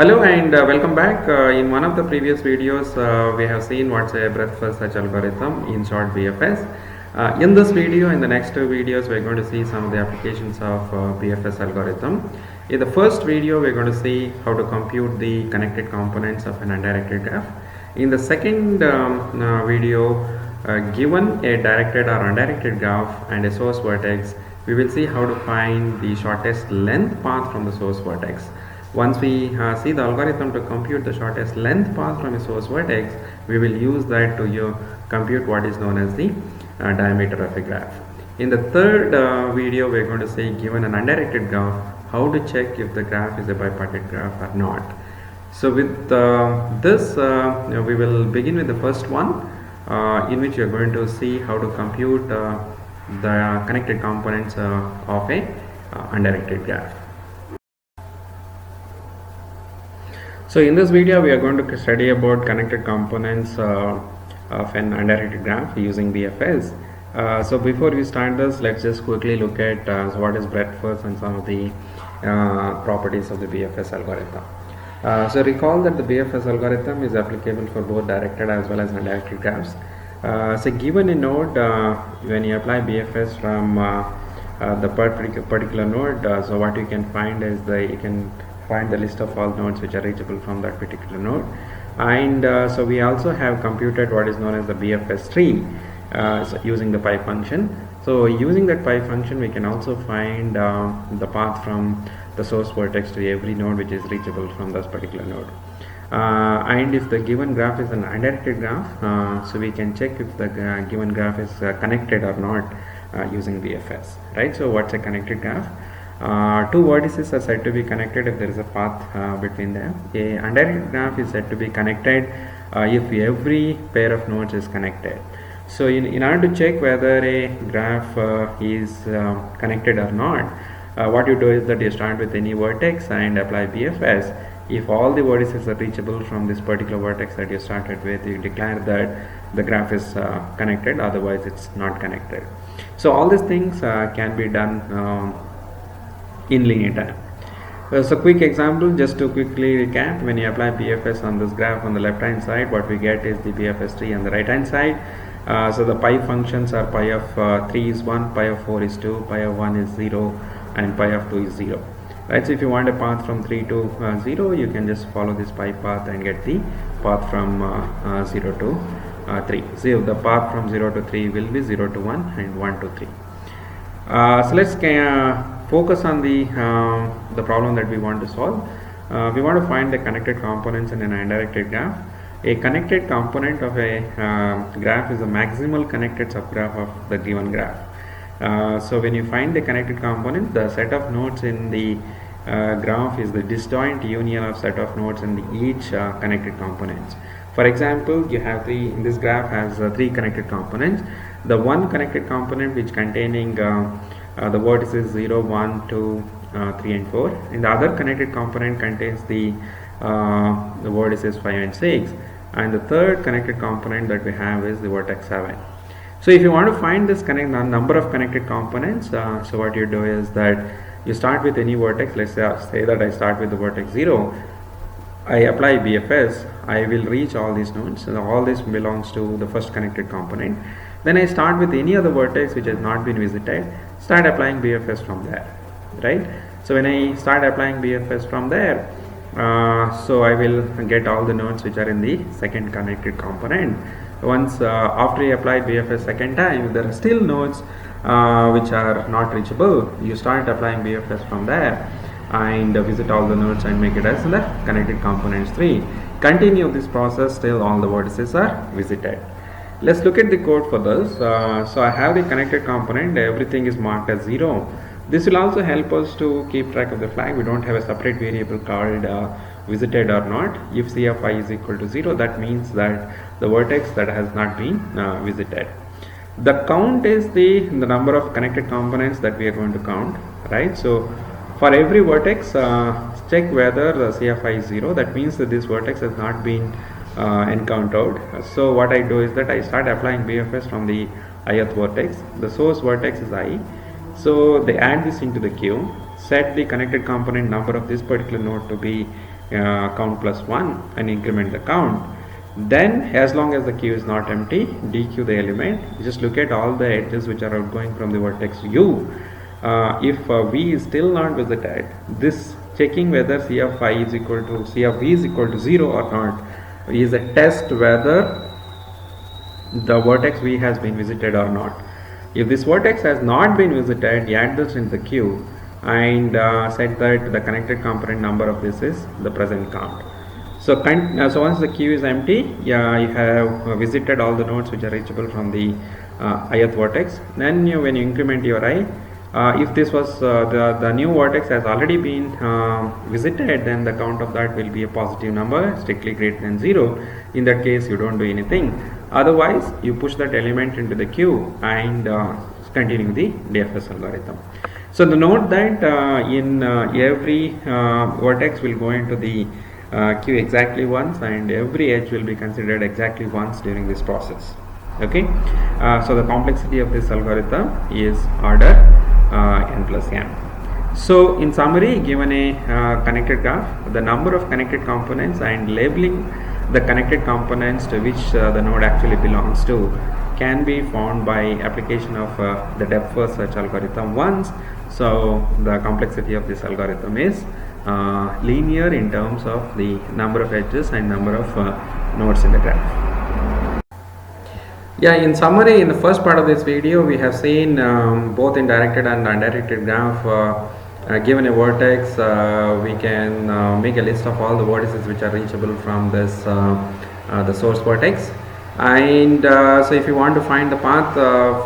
Hello and welcome back. In one of the previous videos, we have seen what's a breadth first search algorithm, in short BFS. In this video, in the next two videos, we're going to see some of the applications of BFS algorithm. In the first video, we're going to see how to compute the connected components of an undirected graph. In the second video, given a directed or undirected graph and a source vertex, we will see how to find the shortest length path from the source vertex. Once we see the algorithm to compute the shortest length path from a source vertex, we will use that to compute what is known as the diameter of a graph. In the third video, we are going to say, given an undirected graph, how to check if the graph is a bipartite graph or not. So with this, we will begin with the first one, in which you are going to see how to compute the connected components of a undirected graph. So in this video, we are going to study about connected components of an undirected graph using BFS. So before we start this, let's just quickly look at what is breadth first and some of the properties of the BFS algorithm. So recall that the BFS algorithm is applicable for both directed as well as undirected graphs. So given a node, when you apply BFS from the particular node, so what you can find is you can find the list of all nodes which are reachable from that particular node, and so we also have computed what is known as the BFS tree using the pi function. So using that pi function, we can also find the path from the source vertex to every node which is reachable from this particular node. And if the given graph is an undirected graph, so we can check if the given graph is connected or not using BFS, right? So what's a connected graph? Two vertices are said to be connected if there is a path between them. A undirected graph is said to be connected if every pair of nodes is connected. So in order to check whether a graph is connected or not, what you do is that you start with any vertex and apply BFS. If all the vertices are reachable from this particular vertex that you started with, you declare that the graph is connected, otherwise it's not connected. So all these things can be done in linear time. So quick example, just to quickly recap, when you apply BFS on this graph on the left hand side, what we get is the BFS tree on the right hand side. So the pi functions are pi of 3 is 1, pi of 4 is 2, pi of 1 is 0, and pi of 2 is 0. Right, so if you want a path from 3 to 0, you can just follow this pi path and get the path from 0 to 3. So the path from 0 to 3 will be 0 to 1 and 1 to 3. So let's focus on the problem that we want to solve. We want to find the connected components in an undirected graph. A connected component of a graph is a maximal connected subgraph of the given graph. So when you find the connected component, the set of nodes in the graph is the disjoint union of set of nodes in each connected components. For example, you have in this graph has three connected components. The one connected component which containing the vertices 0, 1, 2, 3 and 4, and the other connected component contains the vertices 5 and 6, and the third connected component that we have is the vertex 7. So if you want to find this number of connected components, so what you do is that you start with any vertex. Let's say that I start with the vertex 0, I apply BFS, I will reach all these nodes, so all this belongs to the first connected component. Then I start with any other vertex which has not been visited, start applying BFS from there, right? So when I start applying BFS from there, so I will get all the nodes which are in the second connected component. Once after you apply BFS second time, if there are still nodes which are not reachable, you start applying BFS from there and visit all the nodes and make it as the connected components 3. Continue this process till all the vertices are visited. Let's look at the code for this. So I have the connected component, everything is marked as 0. This will also help us to keep track of the flag. We don't have a separate variable called visited or not. If CFI is equal to 0, that means that the vertex that has not been visited. The count is the number of connected components that we are going to count, right? So for every vertex, check whether the CFI is 0. That means that this vertex has not been encountered. So what I do is that I start applying BFS from the ith vertex. The source vertex is I. So they add this into the queue, set the connected component number of this particular node to be count plus 1 and increment the count. Then as long as the queue is not empty, dequeue the element. Just look at all the edges which are outgoing from the vertex u. If v is still not visited, this checking whether C of I is equal to C of v is equal to 0 or not is a test whether the vertex v has been visited or not. If this vertex has not been visited, add this in the queue and set that the connected component number of this is the present count. So once the queue is empty, you have visited all the nodes which are reachable from the ith vertex. Then when you increment your I, if this was the new vertex has already been visited, then the count of that will be a positive number, strictly greater than 0. In that case, you don't do anything. Otherwise, you push that element into the queue and continue the DFS algorithm. So the note that in every vertex will go into the queue exactly once, and every edge will be considered exactly once during this process. Okay, so the complexity of this algorithm is order n plus m. So in summary, given a connected graph, the number of connected components and labeling the connected components to which the node actually belongs to can be found by application of the depth first search algorithm once. So the complexity of this algorithm is linear in terms of the number of edges and number of nodes in the graph. Yeah, in summary, in the first part of this video, we have seen both in directed and undirected graph. Given a vertex, we can make a list of all the vertices which are reachable from this the source vertex. And so if you want to find the path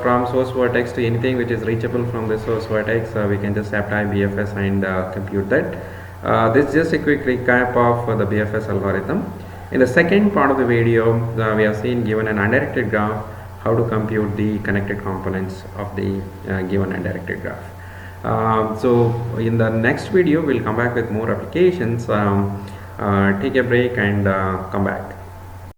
from source vertex to anything which is reachable from the source vertex, we can just apply BFS and compute that. This is just a quick recap of the BFS algorithm. In the second part of the video, we have seen, given an undirected graph, how to compute the connected components of the given undirected graph. So in the next video, we'll come back with more applications. Take a break and come back.